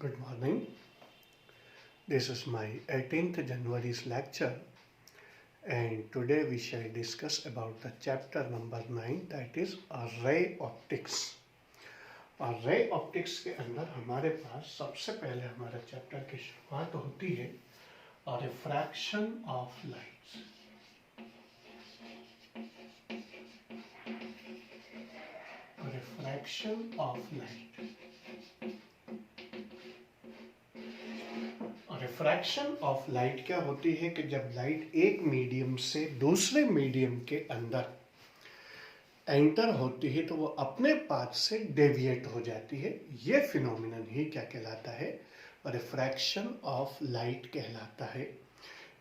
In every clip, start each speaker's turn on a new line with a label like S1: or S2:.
S1: Good morning. This is my 18th January's lecture, and today we shall discuss about the chapter number 9, that is ray optics. और ray optics के अंदर हमारे पास सबसे पहले हमारे chapter की शुरुआत होती है और refraction of lights. Refraction of light. Refraction of light क्या होती है कि जब लाइट एक मीडियम से दूसरे मीडियम के अंदर एंटर होती है तो वो अपने पाथ से डेविएट हो जाती है। ये फिनोमिनन ही क्या कहलाता है? रिफ्रैक्शन ऑफ लाइट कहलाता है।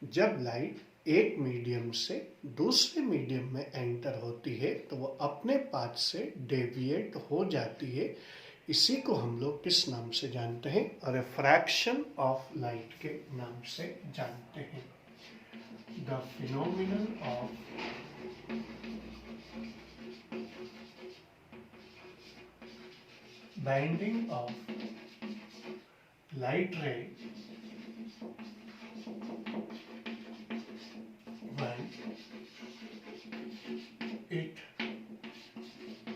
S1: जब लाइट एक मीडियम से दूसरे मीडियम में एंटर होती है तो वो अपने पाथ से डेविएट हो जाती है। इसी को हम लोग किस नाम से जानते हैं? रिफ्रैक्शन ऑफ लाइट के नाम से जानते हैं। The phenomenon of bending of light ray when it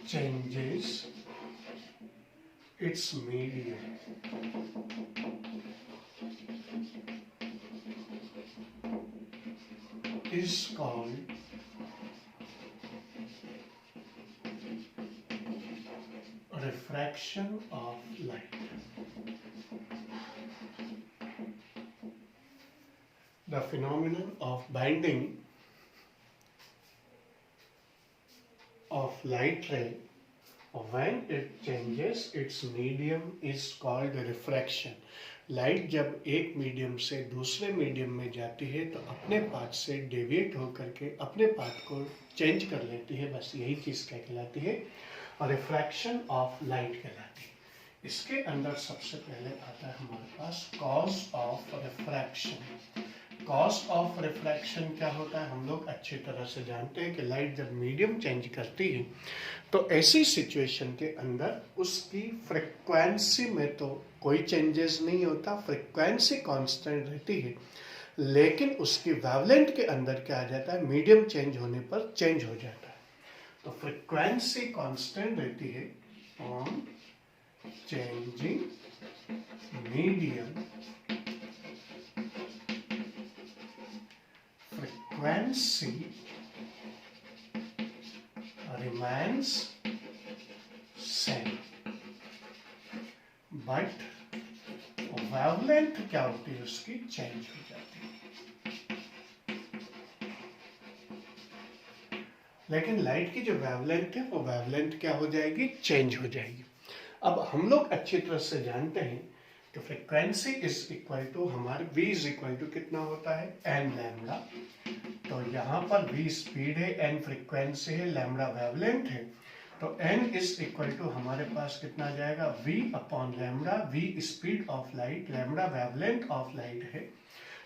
S1: changes its medium is called refraction of light. The phenomenon of bending of light ray when it changes its medium is called refraction. Light जब एक medium से दूसरे medium में जाती है तो अपने path से डेविएट होकर के अपने पाथ को चेंज कर लेती है। बस यही चीज़ क्या कहलाती है? और रिफ्रैक्शन ऑफ लाइट कहलाती है। इसके अंदर सबसे पहले आता है हमारे पास cause of refraction. Cause of refraction क्या होता है? हम लोग अच्छी तरह से जानते हैं कि लाइट जब मीडियम चेंज करती है तो ऐसी सिचुएशन के अंदर उसकी फ्रिक्वेंसी में तो कोई चेंजेस नहीं होता, फ्रिक्वेंसी कांस्टेंट रहती है, लेकिन उसकी वेवलेंथ के अंदर क्या आ जाता है? मीडियम चेंज होने पर चेंज हो जाता है। तो फ्रिक्वेंसी कांस्टेंट रहती है on changing medium. Frequency remains same, but wavelength क्या होती है? उसकी चेंज हो जाती है। लेकिन लाइट की जो वेवलेंथ है वो वेवलेंथ क्या हो जाएगी? चेंज हो जाएगी। अब हम लोग अच्छी तरह से जानते हैं कि फ्रिक्वेंसी इज इक्वल टू हमारे v इज इक्वल टू कितना होता है? n lambda. तो यहाँ पर v स्पीड है, n फ्रिक्वेंसी है, लैम्डा वेवलेंथ है, तो n इज इक्वल टू हमारे पास कितना आ जाएगा? v upon lambda. v speed of light, lambda wavelength of light है।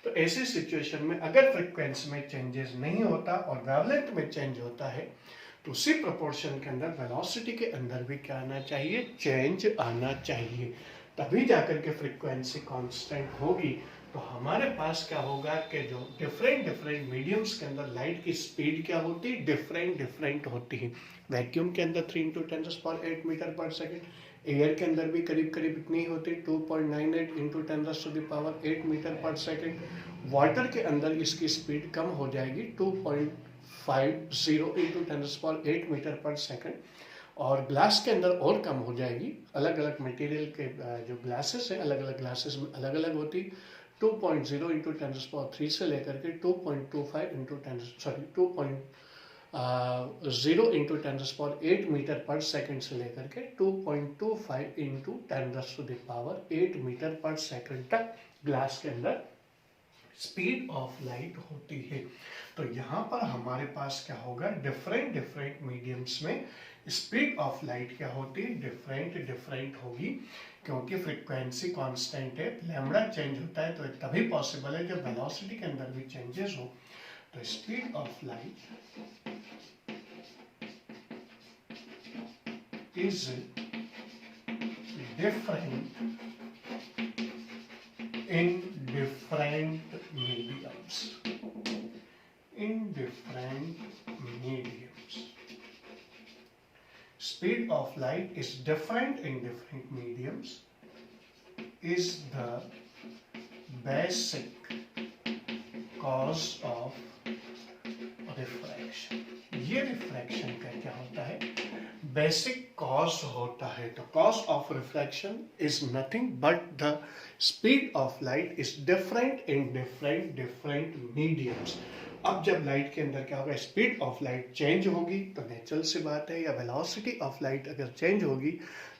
S1: तो ऐसी सिचुएशन में अगर फ्रिक्वेंसी में चेंजेस नहीं होता और वेवलेंथ में चेंज होता है तो उसी प्रोपोर्शन के अंदर वेलोसिटी के अंदर भी क्या आना चाहिए? चेंज आना चाहिए। तभी जाकर के फ्रिक्वेंसी कांस्टेंट होगी। तो हमारे पास क्या होगा कि जो डिफरेंट मीडियम्स के अंदर लाइट की स्पीड क्या होती है? डिफरेंट होती है। वैक्यूम के अंदर 3 × 10⁸ मीटर पर सेकेंड, एयर के अंदर भी करीब इतनी होती है 2.98 × 10⁸ मीटर पर सेकेंड। वाटर के अंदर इसकी स्पीड कम हो जाएगी 2.50 × 10⁸ मीटर पर सेकेंड, और ग्लास के अंदर और कम हो जाएगी। अलग अलग मटेरियल के जो ग्लासेस हैं, अलग अलग ग्लासेस में अलग अलग होती, 2.0 × 10⁻³ से लेकर के 2.25 2.0 × 10⁸ मीटर पर सेकेंड से लेकर के 2.25 × 10⁸ मीटर पर सेकेंड तक ग्लास के अंदर स्पीड ऑफ लाइट होती है। तो यहाँ पर हमारे पास क्या होगा? डिफरेंट मीडियम्स में स्पीड ऑफ लाइट क्या होती है? डिफरेंट होगी, क्योंकि फ्रिक्वेंसी कांस्टेंट है, लैम्डा चेंज होता है तो तभी पॉसिबल है जब वेलोसिटी के अंदर भी चेंजेस हो। तो speed of light is different in different mediums. In different mediums. Speed of light is different in different mediums is the basic cause of refraction. ये रिफ्रैक्शन का क्या होता है? बेसिक कॉज होता है। तो cause of refraction is nothing but the speed of light is different in different mediums. अब जब लाइट के अंदर क्या होगा, स्पीड ऑफ लाइट चेंज होगी तो नेचुरल सी बात है, या वेलोसिटी ऑफ लाइट अगर चेंज होगी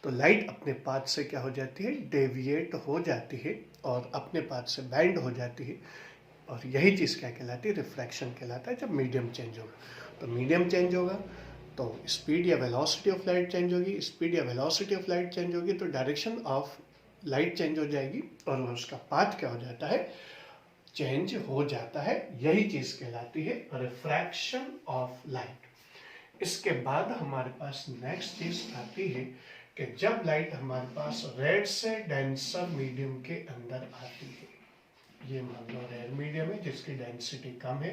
S1: तो लाइट अपने पाथ से क्या हो जाती है, डेविएट हो जाती है और अपने पाथ से बैंड हो जाती है। और यही चीज़ क्या कहलाती है, रिफ्रैक्शन कहलाता है। जब मीडियम चेंज होगा तो मीडियम चेंज होगा तो स्पीड या वेलोसिटी ऑफ लाइट चेंज होगी, स्पीड या वेलोसिटी ऑफ लाइट चेंज होगी तो डायरेक्शन ऑफ लाइट चेंज हो जाएगी और उसका पाथ क्या हो जाता है, चेंज हो जाता है। यही चीज कहलाती है रिफ्रैक्शन ऑफ लाइट। इसके बाद हमारे पास नेक्स्ट चीज आती है कि जब लाइट हमारे पास रेड से डेंसर मीडियम के अंदर आती है, ये मान लो रेड मीडियम है जिसकी डेंसिटी कम है,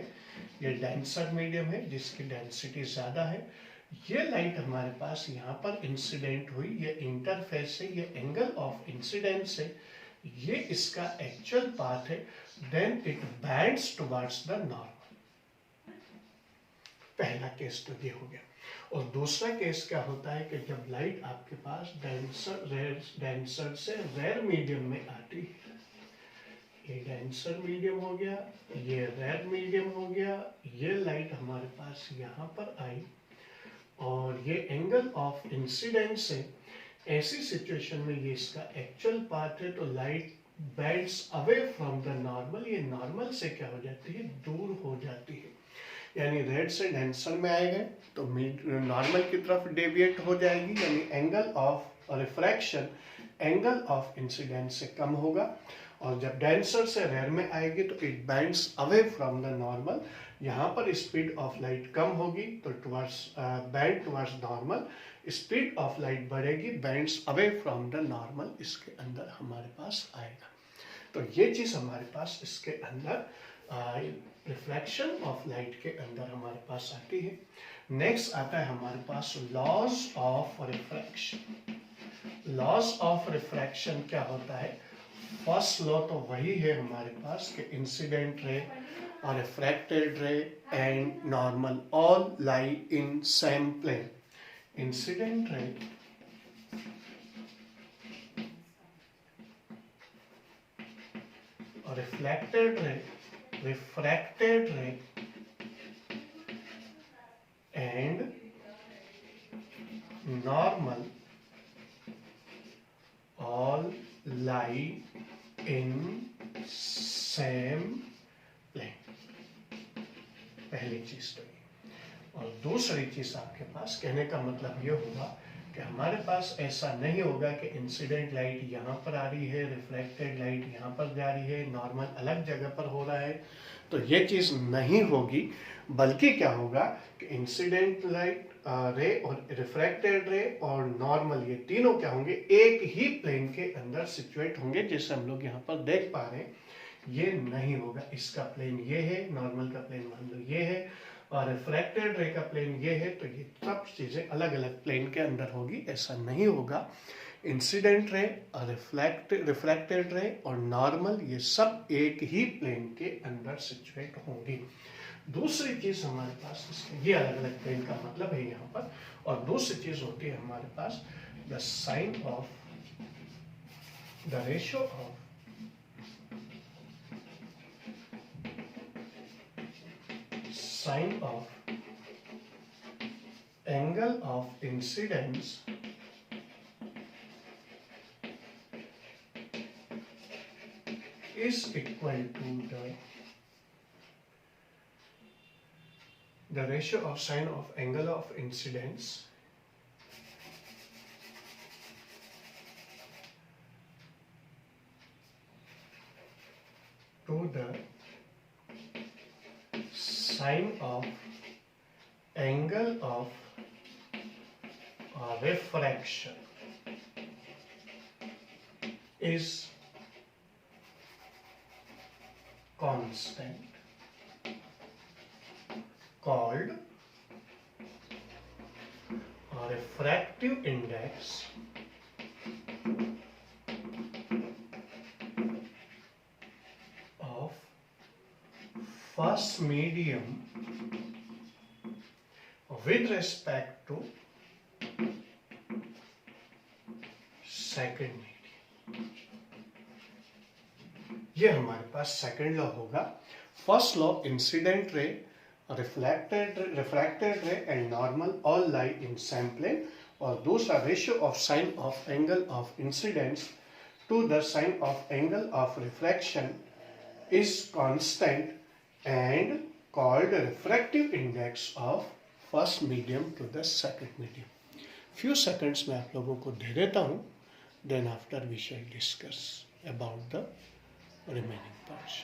S1: ये डेंसर मीडियम है जिसकी डेंसिटी ज्यादा है, ये लाइट हमारे पास यहाँ पर इंसिडेंट हुई, ये इंटरफेस है, ये एंगल ऑफ इंसिडेंस है, ये इसका एक्चुअल पाथ है, then it bends towards the normal. पहला केस तो ये हो गया। और दूसरा केस क्या होता है कि जब लाइट आपके पास डेंसर से रेयर मीडियम में आती है, ये डेंसर मीडियम हो गया, ये रेयर मीडियम हो गया, ये लाइट हमारे पास यहाँ पर आई और ये एंगल ऑफ इंसिडेंस है, ऐसी सिचुएशन में ये इसका एक्चुअल पाथ है तो light bends away from the normal, ये नॉर्मल से क्या हो जाती है, दूर हो जाती है। यानी रेड से डेंसर में आएगा तो नॉर्मल की तरफ डेविएट हो जाएगी, यानी angle of refraction angle of incidence से कम होगा। और जब डेंसर से रेयर में आएगी तो it bends away from the normal, यहाँ पर स्पीड ऑफ लाइट कम होगी तो bend towards normal, speed of light बढ़ेगी, bends away from the normal, इसके अंदर हमारे पास आएगा। तो ये चीज हमारे पास इसके अंदर रिफ्लेक्शन ऑफ लाइट के अंदर हमारे पास आती है। नेक्स्ट आता है हमारे पास laws of refraction. Laws of refraction क्या होता है? फर्स्ट लॉ तो वही है हमारे पास कि इंसिडेंट रे और refracted ray and normal all lie in same plane. Incident ray और reflected ray, refracted ray and normal all lie in same plane। पहली चीज तो ये। और दूसरी चीज आपके पास कहने का मतलब ये होगा कि हमारे पास ऐसा नहीं होगा कि इंसिडेंट लाइट यहाँ पर आ रही है, रिफ्लेक्टेड लाइट यहाँ पर जा रही है, नॉर्मल अलग जगह पर हो रहा है, तो ये चीज़ नहीं होगी। बल्कि क्या होगा कि इंसिडेंट लाइट रे और रिफ्रैक्टेड रे और नॉर्मल ये तीनों क्या होंगे, एक ही प्लेन के अंदर सिचुएट होंगे, जैसे हम लोग यहाँ पर देख पा रहे हैं। ये नहीं होगा, इसका प्लेन ये है, नॉर्मल का प्लेन मान लो ये है और रिफ्रैक्टेड रे का प्लेन ये है, तो ये सब चीजें अलग अलग प्लेन के अंदर होगी, ऐसा नहीं होगा। इंसिडेंट रे और रिफ्रैक्टेड रे और नॉर्मल ये सब एक ही प्लेन के अंदर सिचुएट होंगी। दूसरी चीज हमारे पास इसके ये अलग अलग प्लेन का मतलब है यहाँ पर। और दूसरी चीज होती है हमारे पास the sine of the ratio of sign of angle of incidence is equal to the ratio of sine of angle of incidence to the sine of angle of refraction is constant called refractive index of first medium with respect to second medium। ये हमारे पास second law होगा। First law, incident ray, refracted ray and normal all lie in same plane, or those are ratio of sine of angle of incidence to the sine of angle of refraction is constant and called refractive index of first medium to the second medium। few seconds में आप लोगों को दे देता हूँ, then after we shall discuss about the remaining parts।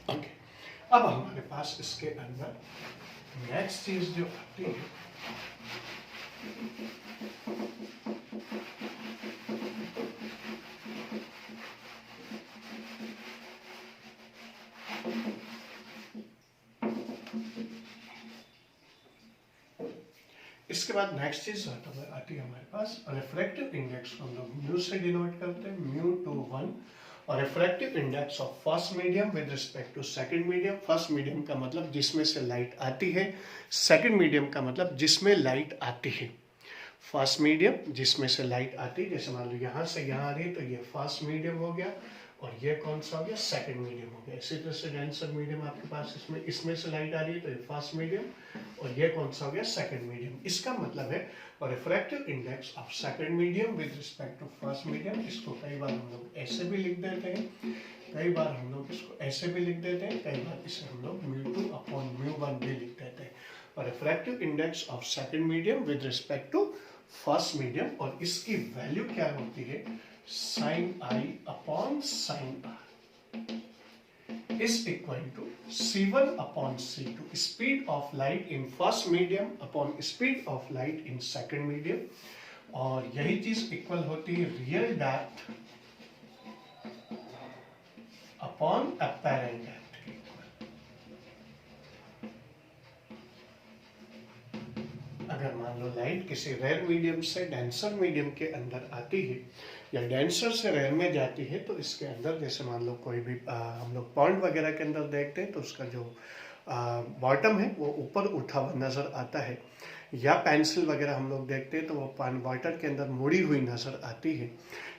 S1: Okay, अब हमारे पास इसके अंदर नेक्स्ट चीज जो आती है, इसके बाद नेक्स्ट चीज आती है हमारे पास रिफ्रैक्टिव इंडेक्स को हम लोग म्यू से डिनोट करते हैं, म्यू टू 1, और refractive index of first medium with respect to second medium. First medium का मतलब जिसमें से लाइट आती है, सेकंड मीडियम का मतलब जिसमें लाइट आती है। फर्स्ट मीडियम जिसमें से लाइट आती है, जैसे मान लो यहाँ से यहाँ आ रही है तो ये फर्स्ट मीडियम हो गया, और ये कौन सा हो गया, सेकंड मीडियम हो गया। इसी तरह से डेंसर मीडियम आपके पास इसमें से लाइट आ रही है तो ये फर्स्ट मीडियम, और ये कौन सा हो गया, सेकंड मीडियम। इसका मतलब है refractive index of second medium with respect to first medium. इसको कई बार हम लोग ऐसे भी लिख देते हैं, कई बार हम लोग इसको ऐसे भी लिख देते हैं, कई बार इसे हम लोग μ2 अपॉन μ1 भी लिख देते हैं। और refractive index of second medium with respect to first medium, और इसकी वैल्यू क्या होती है, sin I upon sin R is equal to C1 upon C2, speed of light in first medium upon speed of light in second medium, और यही चीज equal होती है real depth upon apparent depth के equal. अगर मान लो light किसी rare medium से डेंसर मीडियम के अंदर आती है, या डेंसर से रेयर में जाती है, तो इसके अंदर जैसे मान लो कोई भी हम लोग पॉइंट वगैरह के अंदर देखते हैं तो उसका जो बॉटम है वो ऊपर उठा हुआ नज़र आता है, या पेंसिल वगैरह हम लोग देखते हैं तो वो वाटर के अंदर मुड़ी हुई नज़र आती है,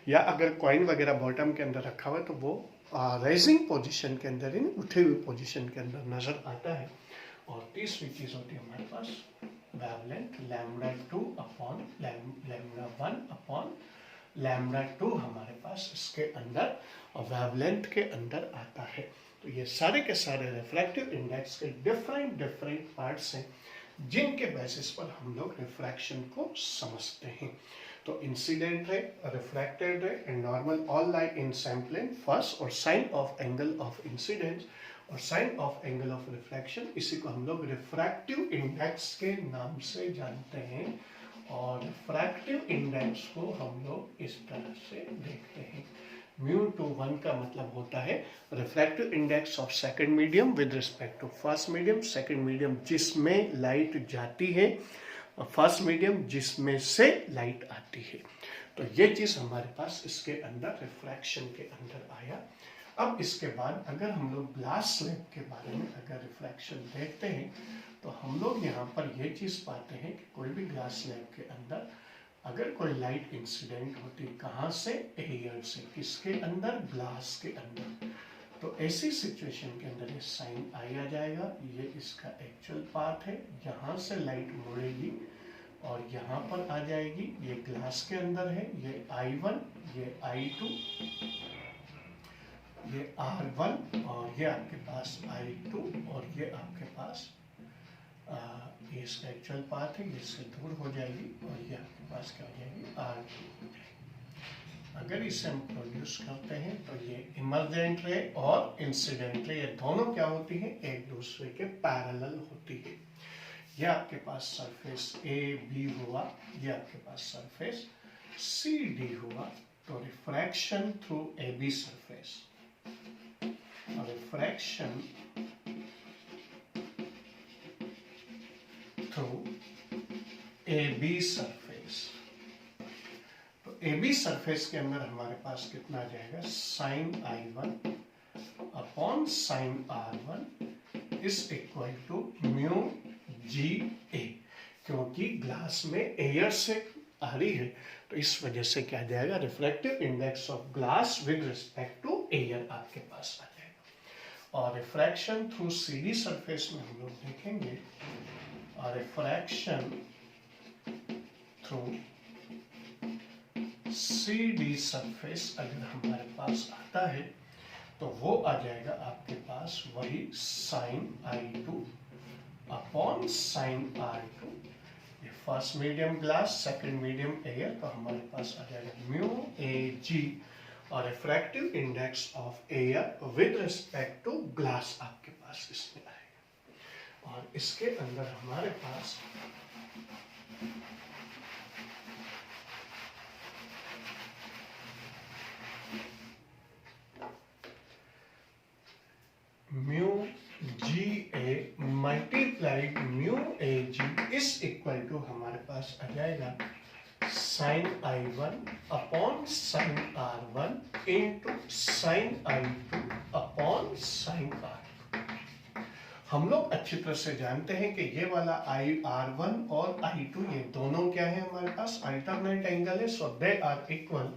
S1: या अगर कॉइन वगैरह बॉटम के अंदर रखा हुआ है तो वो राइजिंग पोजीशन के अंदर, इन उठे हुए पोजीशन के अंदर नज़र आता है। और तीसरी चीज़ होती है हमारे पास वेवलेंथ, λ2 अपॉन λ1 अपॉन λ2 हमारे पास इसके अंदर और वेवलेंथ के अंदर आता है। तो ये सारे के सारे रिफ्रैक्टिव इंडेक्स के डिफरेंट पार्ट्स हैं जिनके बेसिस पर हम लोग रिफ्रैक्शन को समझते हैं। तो incident ray, refracted ray and normal all lie in same plane first, और sine of angle of incidence और sine of angle of refraction, इसी को हम लोग रिफ्रैक्टिव इंडेक्स के नाम से जानते हैं। और रिफ्रैक्टिव इंडेक्स को हम लोग इस तरह से देखते हैं, μ2 का मतलब होता है refractive index of second medium with respect to first medium, second medium जिसमें लाइट जाती है, और फर्स्ट मीडियम जिसमें से लाइट आती है। तो ये चीज हमारे पास इसके अंदर रिफ्रैक्शन के अंदर आया। अब इसके बाद अगर हम लोग ग्लास स्लैब के बारे में अगर रिफ्रैक्शन देखते हैं तो हम लोग यहाँ पर ये चीज पाते हैं कि कोई भी ग्लास स्लैब के अंदर अगर कोई लाइट इंसिडेंट होती है, कहाँ से, एयर से, किसके अंदर, ग्लास के अंदर, तो ऐसी सिचुएशन के अंदर ये साइन आई आ जाएगा, ये इसका एक्चुअल पाथ है, यहाँ से लाइट मुड़ेगी और यहाँ पर आ जाएगी, ये ग्लास के अंदर है, ये I1, ये I2, ये R1, और ये आपके पास I2, और ये आपके पास ये इसका एक्चुअल पाथ है, ये इससे दूर हो जाएगी, और ये आपके पास क्या हो जाएगी, R2 हो जाएगी। अगर इसे हम प्रोड्यूस करते हैं तो ये इमर्जेंट रे और इंसिडेंट रे, ये दोनों क्या होती हैं, एक दूसरे के पैरेलल होती है। ये आपके पास सरफेस A B हुआ, ये आपके पास सरफेस सी डी हुआ तो refraction through A B surface, refraction through A B surface. तो ए बी सरफेस के अंदर हमारे पास कितना आ जाएगा, sine I1 upon sine R1 is equal to mu G A, क्योंकि ग्लास में एयर से आ रही है तो इस वजह से क्या जाएगा, refractive index of glass with respect to air आपके पास आ जाएगा। और रिफ्रैक्शन थ्रू सीडी सरफेस में हम लोग देखेंगे, और रिफ्रैक्शन थ्रू CD सरफेस अगर हमारे पास आता है तो वो आ जाएगा आपके पास वही sign I2 upon sine R2। ये first medium glass, second medium air, तो हमारे पास आ जाएगा म्यू ए जी, और refractive index of air with respect to glass आपके पास इसमें आएगा। और इसके अंदर हमारे पास mu G A multiplied mu A G is equal to हमारे पास आ जाएगा sine I1 upon sine R1 into sine I2 upon sine R2। हम लोग अच्छी तरह से जानते हैं कि ये वाला R1 और I2 ये दोनों क्या है, हमारे पास अल्टरनेट एंगल है, so they are equal,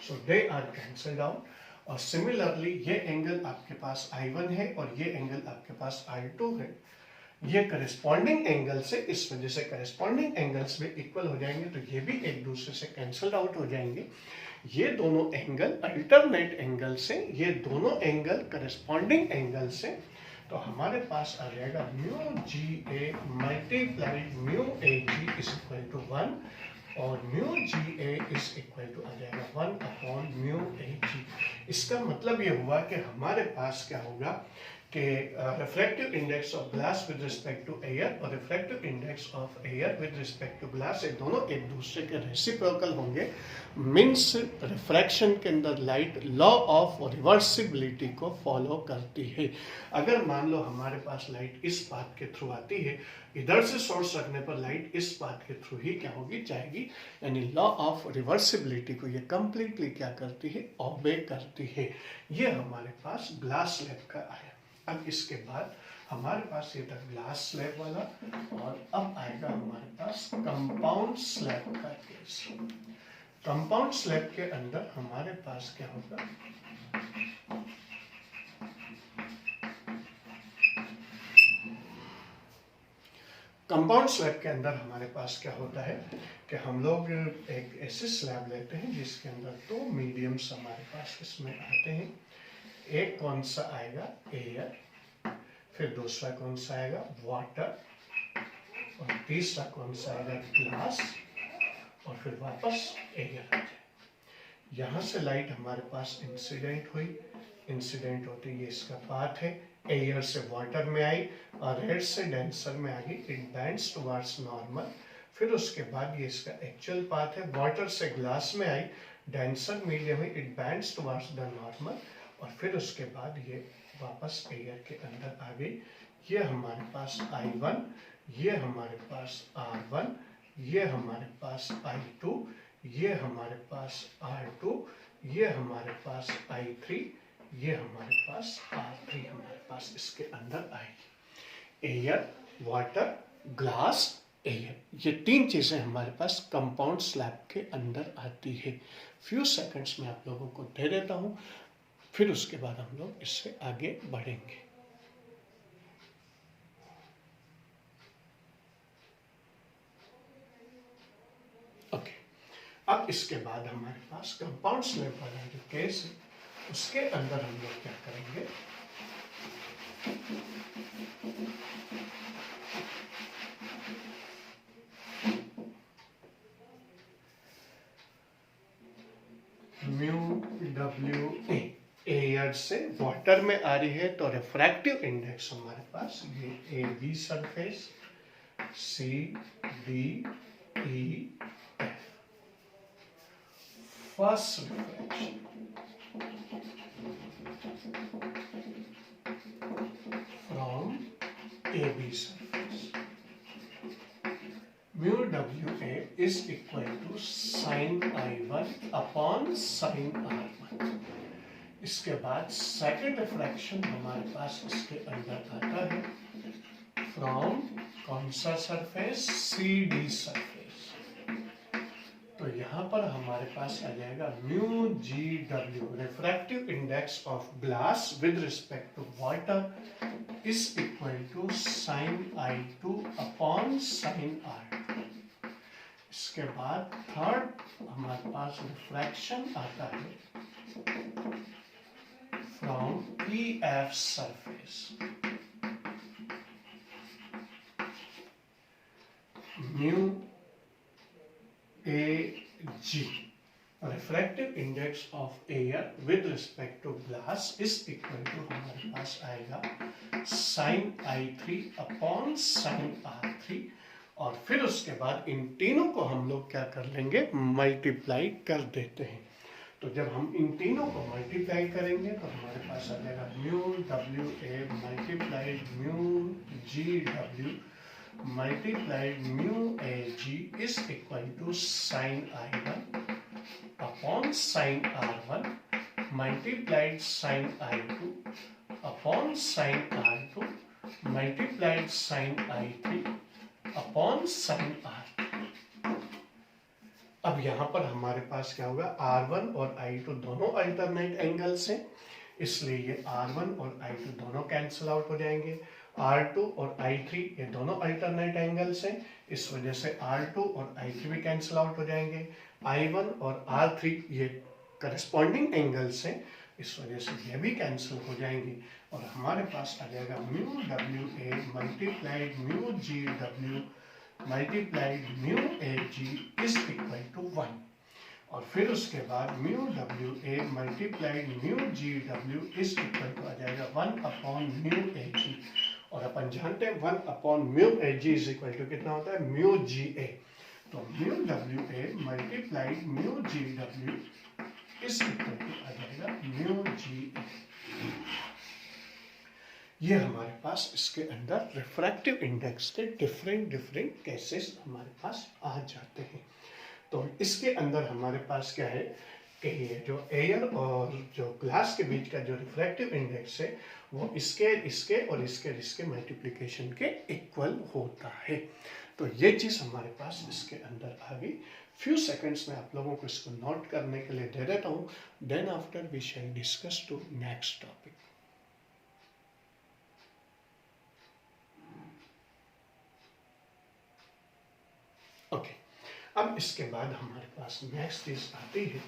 S1: so they are cancelled out. और सिमिलरली ये एंगल आपके पास I1 है और ये एंगल आपके पास I2 है, ये करेस्पॉन्डिंग एंगल से, इस वजह से करेस्पॉन्डिंग एंगल्स भी इक्वल हो जाएंगे, तो ये भी एक दूसरे से कैंसल्ड आउट हो जाएंगे। ये दोनों एंगल अल्टरनेट एंगल से, ये दोनों एंगल करेस्पॉन्डिंग एंगल से, तो हमारे पास आ जाएगा mu G A multiplied mu A G is equal to 1, और mu G A is equal to आ जाएगा 1 अपॉन म्यू ए जी। इसका मतलब ये हुआ कि हमारे पास क्या होगा कि refractive index of glass with respect to air और refractive index of air with respect to glass, ये दोनों एक दूसरे के रेसिप्रोकल होंगे। मीन्स रिफ्रैक्शन के अंदर लाइट लॉ ऑफ रिवर्सिबिलिटी को फॉलो करती है। अगर मान लो हमारे पास लाइट इस पाथ के थ्रू आती है, इधर से सोर्स रखने पर लाइट इस पाथ के थ्रू ही क्या होगी, जाएगी, यानी लॉ ऑफ रिवर्सिबिलिटी को ये कंप्लीटली क्या करती है, ओबे करती है। ये हमारे पास ग्लास स्लैब का आया। अब इसके बाद हमारे पास ये था ग्लास स्लैब वाला, और अब आएगा हमारे पास कंपाउंड स्लैब का केस। कंपाउंड स्लैब के अंदर हमारे पास क्या होगा, कंपाउंड स्लैब के अंदर हमारे पास क्या होता है कि हम लोग एक ऐसे स्लैब लेते हैं जिसके अंदर दो मीडियम्स हमारे पास इसमें आते हैं। एक कौन सा आएगा, एयर, फिर दूसरा कौन सा आएगा, वाटर, और तीसरा कौन सा आएगा, ग्लास, और फिर वापस एयर आ जाए। यहाँ से लाइट हमारे पास इंसिडेंट हुई, इंसिडेंट होते ये इसका पाथ है, एयर से वाटर में आई और रेड से डेंसर में आ गई, इट बेंड्स टुवर्ड्स नॉर्मल। फिर उसके बाद ये इसका एक्चुअल पाथ है, वाटर से ग्लास में आई, डेंसर मीडियम है, it bends towards the normal, और फिर उसके बाद ये वापस एयर के अंदर आ गई। ये हमारे पास I1, ये हमारे पास R1, ये हमारे पास I2, ये हमारे पास R2, ये हमारे पास I3, ये हमारे पास R3 हमारे पास इसके अंदर आएगी। एयर, वाटर, ग्लास, एयर, ये तीन चीजें हमारे पास कंपाउंड स्लैब के अंदर आती है। फ्यू सेकंड्स में आप लोगों को दे देता हूं, फिर उसके बाद हम लोग इससे आगे बढ़ेंगे। ओके, अब इसके बाद हमारे पास कंपाउंड स्लैब वाला जो केस है उसके अंदर हम लोग क्या करेंगे, म्यू डब्ल्यू ए, एयर से वाटर में आ रही है तो रिफ्रैक्टिव इंडेक्स हमारे पास ये A B surface, C D E F, first refraction from AB surface. Mu WA is equal to sin I1 upon sin R1. इसके बाद सेकेंड रिफ्रैक्शन हमारे पास इसके अंदर आता है फ्रॉम कौन सा सरफेस, CD सरफेस। तो यहाँ पर हमारे पास आ जाएगा mu GW, refractive index of glass with respect to water is equal to sin I2 upon sin R2। इसके बाद थर्ड हमारे पास रिफ्रैक्शन आता है फ्रॉम EF सरफेस, mu AG, refractive index of air with respect to glass is equal to हमारे पास आएगा sin I3 upon sin R3। और फिर उसके बाद इन तीनों को हम लोग क्या कर लेंगे, मल्टीप्लाई कर देते हैं। तो जब हम इन तीनों को मल्टीप्लाई करेंगे तो हमारे पास आ जाएगा mu WA multiplied mu GW multiplied mu AG is equal to sin I1 upon sin R1 multiplied sin I2 upon sin R2 multiplied sin I3 upon sin R2। अब यहाँ पर हमारे पास क्या होगा, R1 और I2 दोनों अल्टरनेट एंगल्स हैं, इसलिए ये R1 और I2 दोनों कैंसिल आउट हो जाएंगे। R2 और I3 ये दोनों अल्टरनेट एंगल्स हैं, इस वजह से R2 और I3 भी कैंसिल आउट हो जाएंगे। I1 और R3 ये करस्पॉन्डिंग एंगल्स हैं, इस वजह से ये भी कैंसिल हो जाएंगे और हमारे पास आ जाएगा mu WA multiplied mu GW multiplied mu AG is equal to 1। और फिर उसके बाद mu WA multiplied mu GW is equal to आ जाएगा 1 अपॉन म्यू AG। और अपन जानते हैं 1 upon mu AG is equal to कितना होता है, म्यू GA। तो mu WA multiplied mu GW is equal to आ जाएगा म्यू GA। ये हमारे पास इसके अंदर रिफ्रैक्टिव इंडेक्स के डिफरेंट केसेस हमारे पास आ जाते हैं। तो इसके अंदर हमारे पास क्या है कि ये जो एयर और जो ग्लास के बीच का जो रिफ्रैक्टिव इंडेक्स है वो इसके मल्टीप्लिकेशन के इक्वल होता है। तो ये चीज़ हमारे पास इसके अंदर आ गई। फ्यू सेकंड्स में आप लोगों को इसको नोट करने के लिए दे देता हूँ, then after we shall discuss to next topic. Okay, अब इसके बाद हमारे पास नेक्स्ट चीज आती है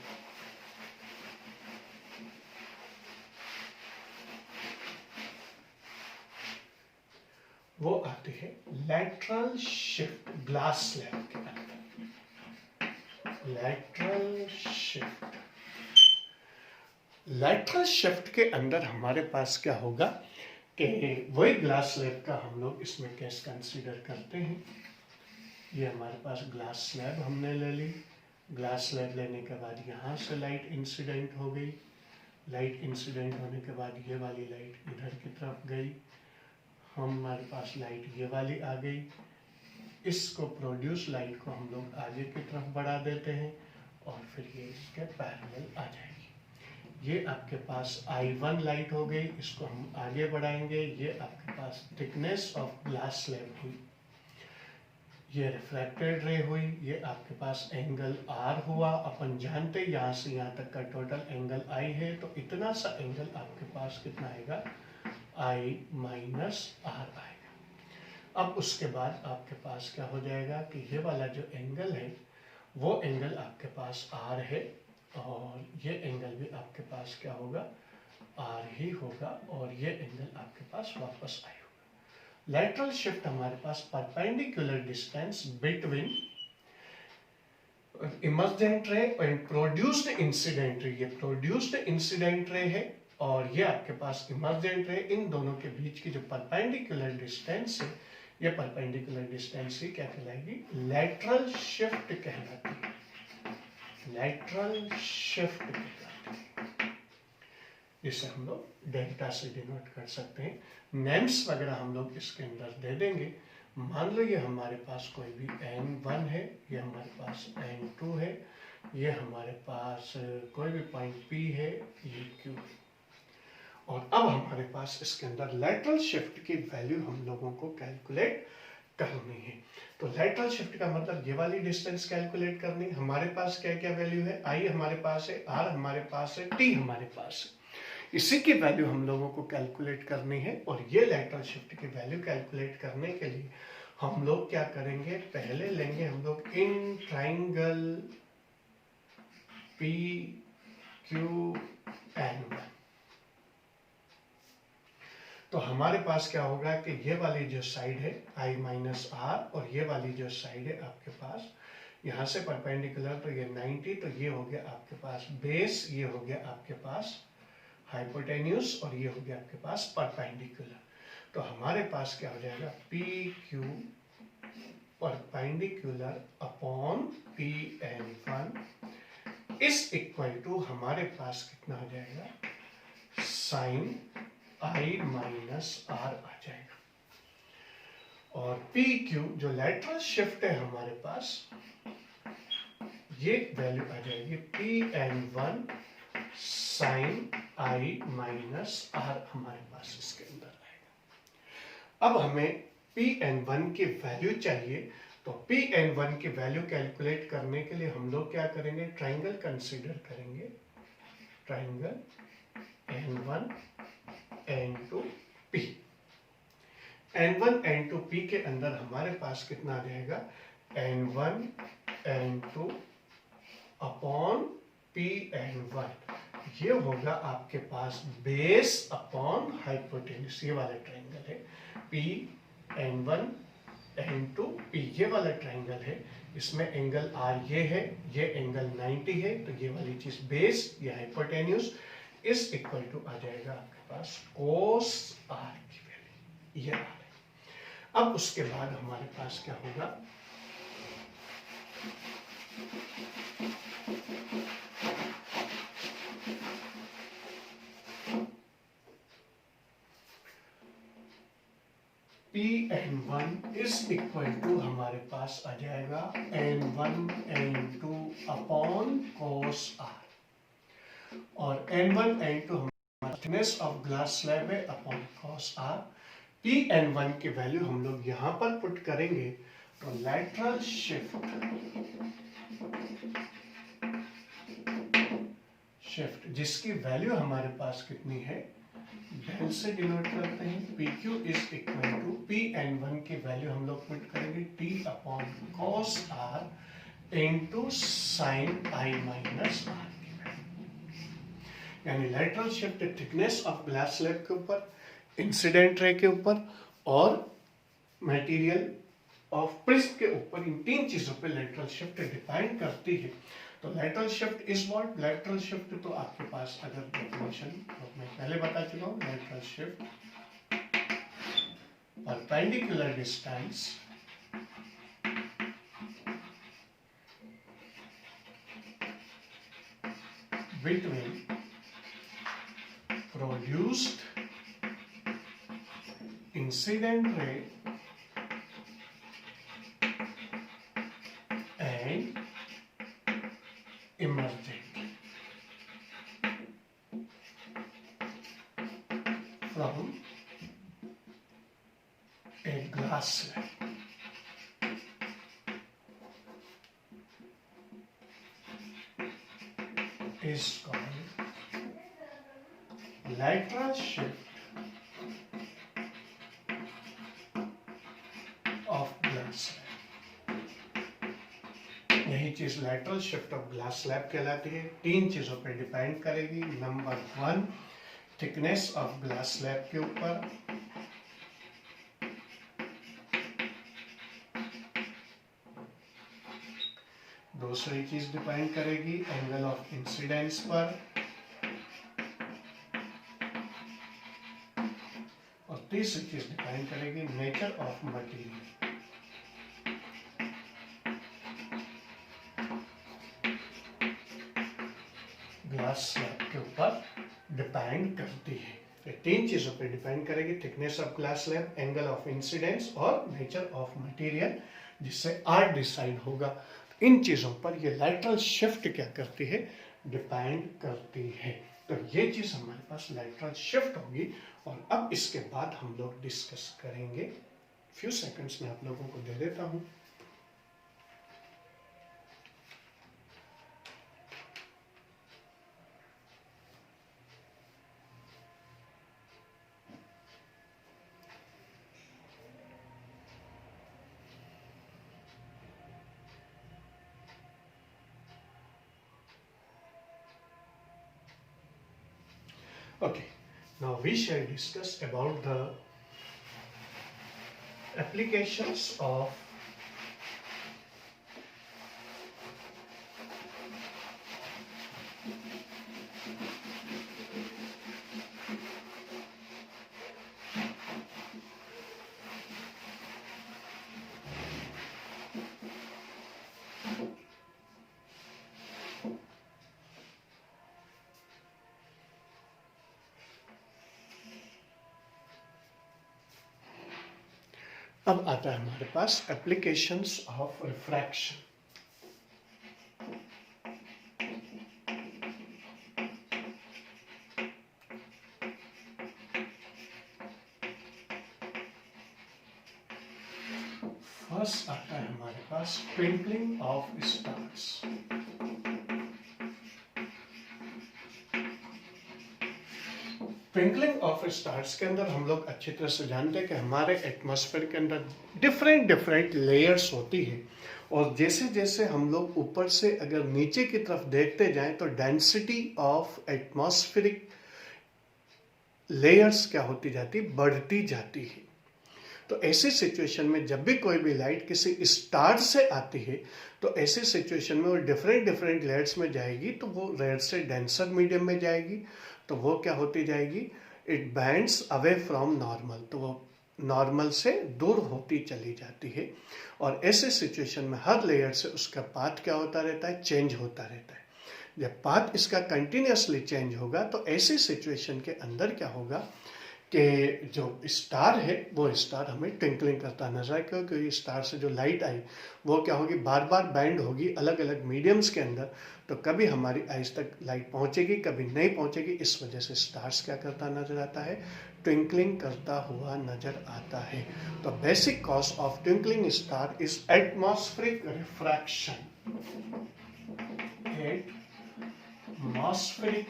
S1: वो आती है लैटरल शिफ्ट ग्लास स्लैब के अंदर। लैटरल शिफ्ट के अंदर हमारे पास क्या होगा कि वही ग्लास स्लैब का हम लोग इसमें केस कंसीडर करते हैं। ये हमारे पास ग्लास स्लैब हमने ले ली, ग्लास स्लैब लेने के बाद यहाँ से लाइट इंसिडेंट हो गई, लाइट इंसिडेंट होने के बाद ये वाली लाइट इधर की तरफ गई, हमारे पास लाइट ये वाली आ गई, इसको प्रोड्यूस लाइट को हम लोग आगे की तरफ बढ़ा देते हैं और फिर ये इसके पैरेलल आ जाएगी। ये आपके पास I1 लाइट हो गई, इसको हम आगे बढ़ाएंगे, ये आपके पास थिकनेस ऑफ ग्लास स्लैब हुई, ये रिफ्लेक्टेड रे हुई, ये आपके पास एंगल R हुआ। अपन जानते हैं यहाँ से यहाँ तक का टोटल एंगल I है, तो इतना सा एंगल आपके पास कितना आएगा, I माइनस R आएगा। अब उसके बाद आपके पास क्या हो जाएगा कि ये वाला जो एंगल है वो एंगल आपके पास R है और ये एंगल भी आपके पास क्या होगा, R ही होगा और ये एंगल आपके पास वापस आएगा। लैटरल शिफ्ट हमारे पास perpendicular distance between emergent ray and produced incident ray, ये प्रोड्यूस्ड इंसिडेंट रे है और ये आपके पास इमर्जेंट रे, इन दोनों के बीच की जो परपेंडिकुलर डिस्टेंस है ये परपेंडिकुलर डिस्टेंस ही क्या कहलाएगी, लैटरल शिफ्ट कहलाती है। लेटरल शिफ्ट कहलाते हैं। इसे हम लोग डेल्टा से डिनोट कर सकते हैं। नेम्स वगैरह हम लोग इसके अंदर दे देंगे। मान लो ये हमारे पास कोई भी n1 है, ये हमारे पास n2 है, ये हमारे पास कोई भी पॉइंट P है, ये Q है। और अब हमारे पास इसके अंदर लेटरल शिफ्ट की वैल्यू हम लोगों को कैलकुलेट करनी है। तो लेटरल शिफ्ट का मतलब ये वाली डिस्टेंस कैलकुलेट करनी। हमारे पास क्या क्या वैल्यू है, I हमारे पास है, R हमारे पास है, T हमारे पास है। इसी की वैल्यू हम लोगों को कैलकुलेट करनी है। और ये लेटरल शिफ्ट की वैल्यू कैलकुलेट करने के लिए हम लोग क्या करेंगे, पहले लेंगे हम लोग in triangle P Q N. तो हमारे पास क्या होगा कि ये वाली जो साइड है I माइनस आर, और ये वाली जो साइड है आपके पास यहाँ से परपेंडिकुलर, तो ये 90, तो ये हो गया आपके पास बेस, ये हो गया आपके पास हाइपोटेन्यूस, और ये हो गया आपके पास परपेंडिकुलर। तो हमारे पास क्या हो जाएगा, P Q perpendicular upon P N one is equal to हमारे पास कितना हो जाएगा, साइन I माइनस आर आ जाएगा। और पी क्यू जो लेटरल शिफ्ट है हमारे पास, ये वैल्यू आ जाएगी P N one sine I minus R हमारे पास इसके अंदर आएगा। अब हमें पी एन वन की वैल्यू चाहिए। तो पी एन वन की वैल्यू कैलकुलेट करने के लिए हम लोग क्या करेंगे, ट्राइंगल कंसीडर करेंगे। Triangle N1 N2 P। N1 N2 P के अंदर हमारे पास कितना आ जाएगा, N1 N2 upon P N1। ये होगा आपके पास बेस अपॉन हाइपोटेन्यूस। ये वाला ट्राइंगल है P N1 N2 P, ये वाला ट्राइंगल है। इसमें एंगल R ये है, ये एंगल 90 है, तो ये वाली चीज बेस, ये हाइपोटेन्यूस इज इक्वल टू आ जाएगा आपके पास कोस R की वैल्यू, ये R है। अब उसके बाद हमारे पास क्या होगा, P N one is equal to हमारे पास आ जाएगा N1 N2 अपॉन कोस R। और N1 N2 हमारा थिकनेस ऑफ ग्लास स्लैब है upon cos R। P N one की वैल्यू हम लोग यहां पर पुट करेंगे, तो लैटरल शिफ्ट जिसकी वैल्यू हमारे पास कितनी है, डेल से डिनोट करते हैं। P Q is equal to P N one की वैल्यू हम लोग पुट करेंगे T upon cos R into sine I minus R की वैल्यू। यानी lateral shift thickness of glass slab के ऊपर, इंसिडेंट रे के ऊपर और मटेरियल ऑफ प्रिज्म के ऊपर, इन तीन चीजों पे लेटरल शिफ्ट डिपेंड करती है। तो lateral shift is what, lateral shift तो आपके पास अगर डेफिनेशन मैं पहले बता चुका हूं, lateral shift perpendicular distance between produced incident ray and emergent from a glass slab is called lateral shift of glass slab। यही चीज lateral shift of glass slab कहलाती है। तीन चीजों पे डिपेंड करेगी। Number one, thickness of glass slab के ऊपर, दूसरी चीज डिपेंड करेगी एंगल ऑफ इंसिडेंस पर, और तीसरी चीज डिपेंड करेगी nature of material. Glass slab के ऊपर डिपेंड करती है। तो 3 चीजों पर डिपेंड करेगी, thickness of glass slab, angle of incidence और नेचर ऑफ मटेरियल, जिससे आर डिसाइड होगा। इन चीजों पर ये लैटरल शिफ्ट क्या करती है, डिपेंड करती है। तो ये चीज हमारे पास लैटरल शिफ्ट होगी और अब इसके बाद हम लोग डिस्कस करेंगे। फ्यू सेकंड्स में आप लोगों को दे देता हूं। Okay, now we shall discuss about the applications of अब आता है हमारे पास एप्लीकेशंस ऑफ रिफ्रैक्शन। फर्स्ट आता है हमारे पास twinkling of stars. Twinkling of stars के अंदर हम लोग अच्छी तरह से जानते हैं कि हमारे एटमॉस्फेयर के अंदर डिफरेंट लेयर्स होती है, और जैसे जैसे हम लोग ऊपर से अगर नीचे की तरफ देखते जाएं तो डेंसिटी ऑफ एटमॉस्फेरिक लेयर्स क्या होती जाती, बढ़ती जाती है। तो ऐसी सिचुएशन में जब भी कोई भी लाइट किसी स्टार से आती है तो ऐसी सिचुएशन में वो डिफरेंट लेयर्स में जाएगी, तो वो रेयर से डेंसर मीडियम में जाएगी, तो वो क्या होती जाएगी, it bands away from normal, तो वो नॉर्मल से दूर होती चली जाती है। और ऐसे सिचुएशन में हर लेयर से उसका पाथ क्या होता रहता है, चेंज होता रहता है। जब पाथ इसका कंटिन्यूसली चेंज होगा तो ऐसी सिचुएशन के अंदर क्या होगा कि जो स्टार है वो स्टार हमें ट्विंकलिंग करता नजर आए, क्योंकि स्टार से जो लाइट आई वो क्या होगी, बार बार बैंड होगी अलग अलग मीडियम्स के अंदर, तो कभी हमारी आइज तक लाइट पहुंचेगी, कभी नहीं पहुंचेगी। इस वजह से स्टार्स क्या करता नजर आता है, ट्विंकलिंग करता हुआ नजर आता है। तो basic cause of twinkling star is atmospheric refraction. Atmospheric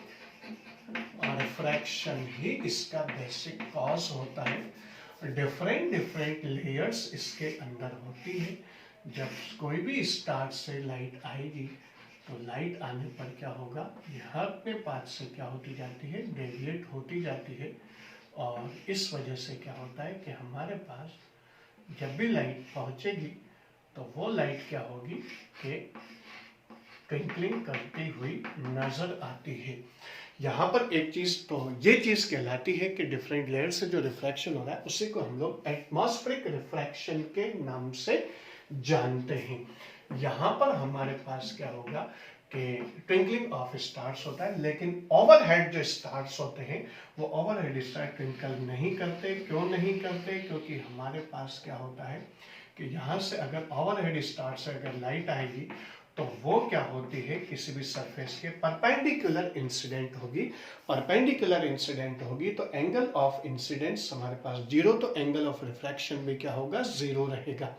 S1: refraction ही इसका बेसिक कॉज होता है। डिफरेंट लेयर्स इसके अंदर होती है। जब कोई भी स्टार से लाइट आएगी तो लाइट आने पर क्या होगा, यह अपने पाथ से क्या होती जाती है, डेविएट होती जाती है। और इस वजह से क्या होता है कि हमारे पास जब भी लाइट पहुंचेगी तो वो लाइट क्या होगी कि ट्विंकलिंग करती हुई नजर आती है। यहाँ पर एक चीज तो ये चीज कहलाती है कि डिफरेंट लेयर से जो रिफ्रैक्शन हो रहा है उसी को हम लोग एटमॉस्फेरिक रिफ्रैक्शन के नाम से जानते हैं। यहाँ पर हमारे पास क्या होगा कि ट्विंकलिंग ऑफ स्टार्स होता है, लेकिन ओवरहेड जो स्टार्स होते हैं वो ओवरहेड स्टार ट्विंकल नहीं करते। क्यों नहीं करते, क्योंकि हमारे पास क्या होता है कि यहाँ से अगर ओवरहेड स्टार से अगर लाइट आएगी तो वो क्या होती है, किसी भी सरफेस के परपेंडिकुलर इंसिडेंट होगी। परपेंडिकुलर इंसिडेंट होगी तो एंगल ऑफ इंसिडेंस हमारे पास जीरो, तो एंगल ऑफ रिफ्रैक्शन भी क्या होगा, जीरो रहेगा।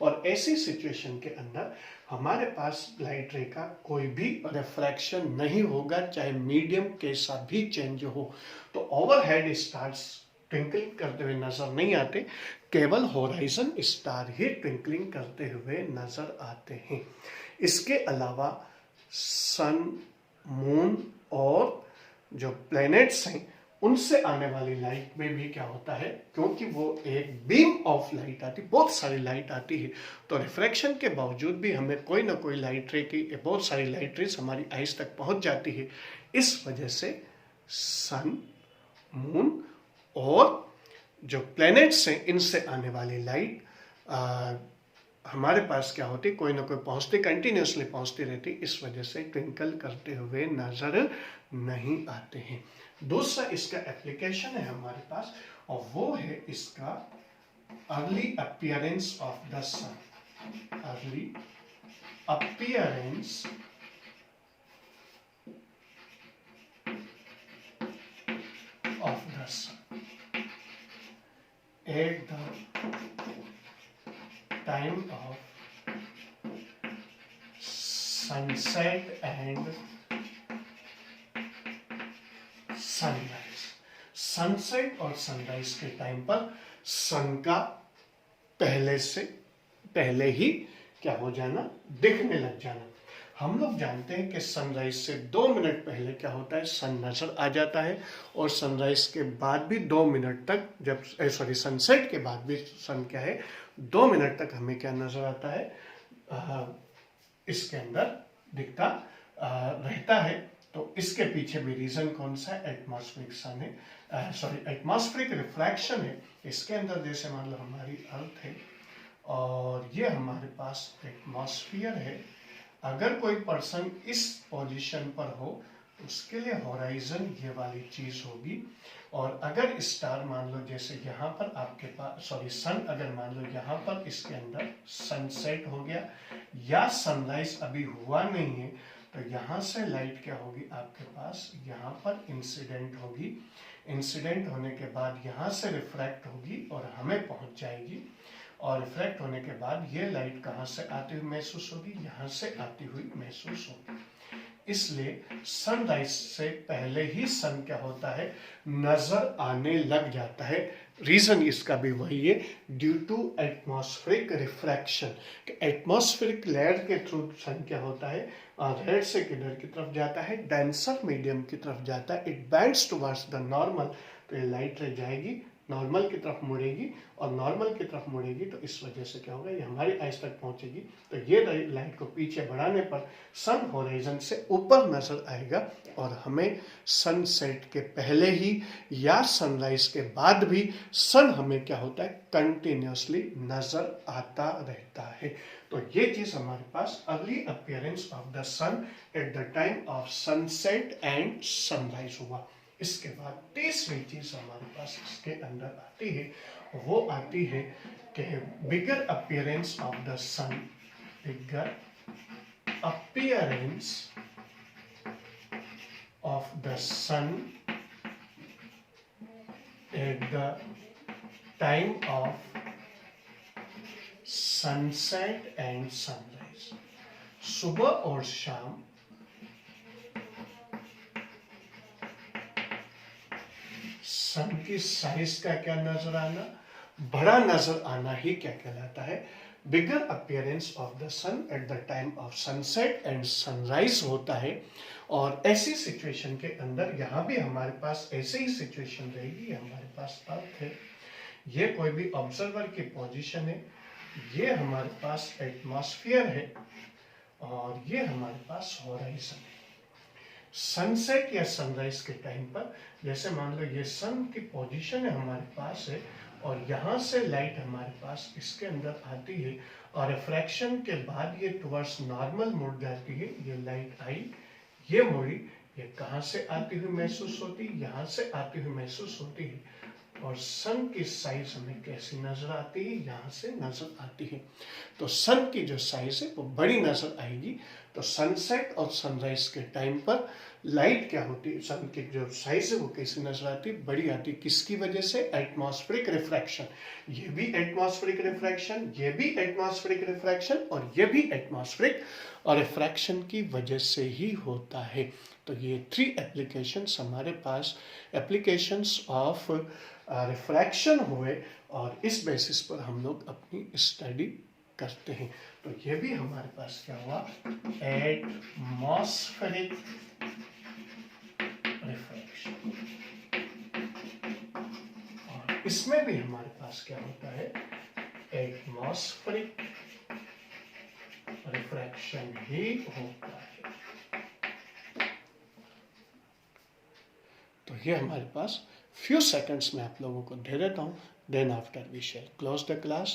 S1: और ऐसी सिचुएशन के अंदर हमारे पास लाइट रे का कोई भी रिफ्रैक्शन नहीं होगा, चाहे मीडियम कैसा भी चेंज हो। तो ओवरहेड स्टार्स ट्विंकलिंग करते हुए नजर नहीं आते, केवल होराइजन स्टार ही ट्विंकलिंग करते हुए नजर आते हैं। इसके अलावा सन, मून और जो प्लैनेट्स हैं उनसे आने वाली लाइट में भी क्या होता है, क्योंकि वो एक बीम ऑफ लाइट आती, बहुत सारी लाइट आती है, तो रिफ्रैक्शन के बावजूद भी हमें कोई ना कोई लाइट रे की बहुत सारी लाइट रेज हमारी आइज तक पहुंच जाती है। इस वजह से सन, मून और जो प्लैनेट्स हैं इनसे आने वाली लाइट हमारे पास क्या होती, कोई ना कोई पहुंचती, कंटिन्यूसली पहुंचती रहती, इस वजह से ट्विंकल करते हुए नजर नहीं आते हैं। दूसरा इसका एप्लीकेशन है हमारे पास, और वो है इसका early appearance of the sun. Early appearance of the sun at the time of sunset and sunrise. Sunset और सनराइज के टाइम पर सन का पहले ही क्या हो जाना, दिखने लग जाना। हम लोग जानते हैं कि सनराइज से 2 मिनट पहले क्या होता है, सन नजर आ जाता है, और सनराइज के बाद भी 2 मिनट तक, जब सनसेट के बाद भी सन क्या है 2 मिनट तक हमें क्या नजर आता है, इसके अंदर दिखता रहता है। तो इसके पीछे भी रीजन कौन सा है, एटमॉस्फेरिक सन है, एटमॉस्फेरिक रिफ्रैक्शन है। इसके अंदर जैसे मान लो हमारी अर्थ है और ये हमारे पास एटमॉस्फियर है। अगर कोई पर्सन इस पोजीशन पर हो तो उसके लिए होराइजन ये वाली चीज होगी, और अगर स्टार मान लो जैसे यहाँ पर आपके पास सन अगर मान लो यहाँ पर इसके अंदर सनसेट हो गया या सनराइज अभी हुआ नहीं है, तो यहाँ से लाइट क्या होगी आपके पास, यहाँ पर इंसिडेंट होगी। इंसिडेंट होने के बाद यहाँ से रिफ्रैक्ट होगी और हमें पहुंच जाएगी, और रिफ्रैक्ट होने के बाद ये लाइट कहाँ से आती हुई महसूस होगी, यहाँ से आती हुई महसूस होगी। इसलिए सनराइज से पहले ही सन क्या होता है, नजर आने लग जाता है। रीजन इसका भी वही है, due to atmospheric refraction. Atmospheric layer के थ्रू सन क्या होता है, रेड से किधर की तरफ जाता है, डेंसर मीडियम की तरफ जाता है। It bends towards the normal, तो ये लाइट रह जाएगी नॉर्मल की तरफ मुड़ेगी, और नॉर्मल की तरफ मुड़ेगी तो इस वजह से क्या होगा, ये हमारी आइज तक पहुंचेगी। तो ये लाइट को पीछे बढ़ाने पर सन होराइजन से ऊपर नजर आएगा, और हमें सनसेट के पहले ही या सनराइज के बाद भी सन हमें क्या होता है, कंटिन्यूसली नजर आता रहता है। तो ये चीज हमारे पास early appearance of the sun at the time of sunset and sunrise हुआ। इसके बाद तीसरी चीज हमारे पास इसके अंदर आती है, वो आती है कि bigger appearance of the sun, bigger appearance of the sun at the time of sunset and sunrise. सुबह और शाम सन की साइज का क्या नजर आना, बड़ा नजर आना ही क्या कहलाता है, bigger appearance of the sun at the time of sunset and sunrise होता है। और ऐसी सिचुएशन के अंदर यहाँ भी हमारे पास ऐसे ही सिचुएशन रहेगी। हमारे पास अर्थ है, ये कोई भी ऑब्जर्वर की पोजीशन है, ये हमारे पास एटमॉस्फेयर है, और ये हमारे पास होराइजन है। सनसेट या सनराइज के टाइम पर जैसे मान लो ये सन की पोजीशन है हमारे पास है, और यहाँ से लाइट हमारे पास इसके अंदर आती है, और रिफ्रैक्शन के बाद ये टुवर्ड्स नॉर्मल मुड़ जाती है। ये लाइट आई, ये मुड़ी, ये कहाँ से आती हुई महसूस होती है, यहाँ से आती हुई महसूस होती है। और सन की साइज हमें कैसी नजर आती है, यहाँ से नजर आती है। तो सन की जो साइज है वो बड़ी नजर आएगी। तो सनसेट और सनराइज के टाइम पर लाइट क्या होती है, सन की जो साइज है वो कैसी नजर आती है, बड़ी आती है। किसकी वजह से, एटमॉस्फेरिक रिफ्रैक्शन। ये भी एटमॉस्फेरिक रिफ्रैक्शन, ये भी एटमॉस्फेरिक रिफ्रैक्शन, और ये भी एटमॉस्फेरिक और रिफ्रैक्शन की वजह से ही होता है। तो ये 3 एप्लीकेशंस हमारे पास एप्लीकेशंस ऑफ रिफ्रैक्शन हुए, और इस बेसिस पर हम लोग अपनी स्टडी करते हैं। तो ये भी हमारे पास क्या हुआ, एटमॉस्फेरिक रिफ्रैक्शन, और इसमें भी हमारे पास क्या होता है, एटमॉस्फेरिक रिफ्रैक्शन ही होता है। तो ये हमारे पास few seconds में आप लोगों को दे देता हूँ, then after we shall close the class.